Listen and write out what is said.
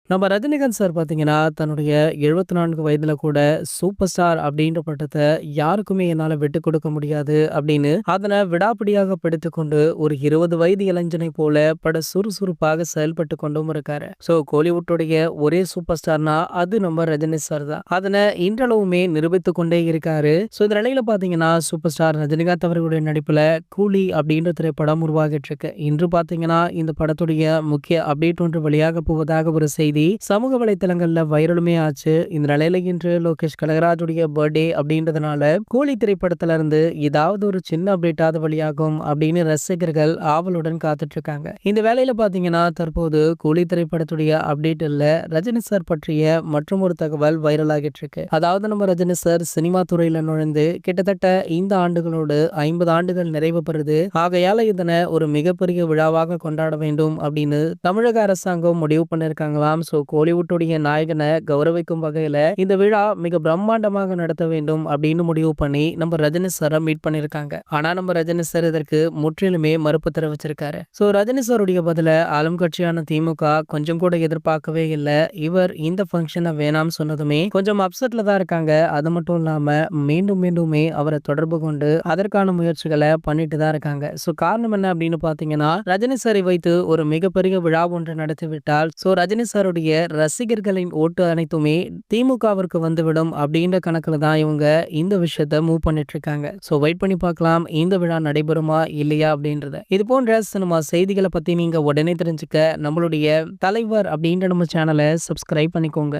நம்ம ரஜினிகாந்த் சார் பார்த்தீங்கன்னா, தன்னுடைய 74 வயதில கூட சூப்பர் ஸ்டார் அப்படின்ற பட்டத்த யாருக்குமே என்னால விட்டுக் கொடுக்க முடியாது அப்படின்னு, அதன விடாப்பிடியாக பிடித்துக்கொண்டு ஒரு 20 வயது இளைஞனைப் போல சுறுசுறுப்பாக செயல்பட்டு கொண்டும் இருக்காரு. கோலிவுட்டுடைய ஒரே சூப்பர் ஸ்டார்னா அது நம்ம ரஜினி சார் தான். அதன இன்றளவுமே நிரூபித்துக் கொண்டே இருக்காரு. இந்த நிலையில பார்த்தீங்கன்னா, சூப்பர் ஸ்டார் ரஜினிகாந்த் அவர்களுடைய நடிப்புல கூலி அப்படின்ற திரைப்படம் உருவாகிட்டு இருக்கு. இன்று பார்த்தீங்கன்னா, இந்த படத்துடைய முக்கிய அப்டேட் ஒன்று வெளியாக போவதாக ஒரு செய்தி சமூக வலைத்தளங்கள்ல வைரலுமே ஆச்சு. இந்த நிலையில இன்று லோகேஷ் கனகராஜுடைய பர்த்டே அப்படின்றதுனால கூலி திரைப்படத்துல இருந்து ஏதாவது ஒரு சின்ன அப்டேட்டாவது வெளியாகும் அப்படின்னு ரசிகர்கள் ஆவலுடன் காத்துட்டு இருக்காங்க. இந்த வேலையில பாத்தீங்கன்னா, தற்போது கூலி திரைப்படத்துடைய அப்டேட் இல்ல, ரஜினி சார் பற்றிய மற்றும் ஒரு தகவல் வைரல் ஆகிட்டு இருக்கு. அதாவது நம்ம ரஜினி சார் சினிமா துறையில நுழைந்து கிட்டத்தட்ட இந்த ஆண்டுகளோடு 50 ஆண்டுகள் நிறைவு பெறுது. ஆகையால இதனை ஒரு மிகப்பெரிய விழாவாக கொண்டாட வேண்டும் அப்படின்னு தமிழக அரசாங்கம் முடிவு பண்ணிருக்காங்களாம். கோலிவுட்டுடைய நாயகனை கௌரவிக்கும் வகையில இந்த விழா மிக பிரம்மாண்டமாக நடத்த வேண்டும் அப்படின்னு முடிவு பண்ணி நம்ம ரஜினி சாரை மீட் பண்ணிருக்காங்க. ஆனா நம்ம ரஜினி சார் இதற்கு முற்றிலுமே மறுப்பு தெரிவிச்சிருக்காரு. ரஜினி சாருடைய பதில ஆளும் கட்சியான திமுக கொஞ்சம் கூட எதிர்பார்க்கவே இல்லை. இவர் இந்த ஃபங்க்ஷனை வேணாம் சொன்னதுமே கொஞ்சம் அப்செட்ல தான் இருக்காங்க. அது மட்டும் இல்லாம மீண்டும் மீண்டுமே அவரை தொடர்பு கொண்டு அதற்கான முயற்சிகளை பண்ணிட்டு தான் இருக்காங்க. காரணம் என்ன அப்படின்னு பாத்தீங்கன்னா, ரஜினி சாரை வைத்து ஒரு மிகப்பெரிய விழா ஒன்று நடத்திவிட்டால் ரஜினி சாருடைய ரசிகர்களின் ஓட்டு அனைத்துமே திமுகவிற்கு வந்துவிடும் அப்படின்ற கணக்குல தான் இவங்க இந்த விஷயத்த மூவ் பண்ணிட்டு இருக்காங்க. வெயிட் பண்ணி பார்க்கலாம் இந்த விழா நடைபெறுமா இல்லையா அப்படின்றத. இது போன்ற சினிமா செய்திகளை பத்தி நீங்க உடனே தெரிஞ்சுக்க நம்மளுடைய தலைவர் அப்படின்ற நம்ம சேனலை சப்ஸ்கிரைப் பண்ணிக்கோங்க.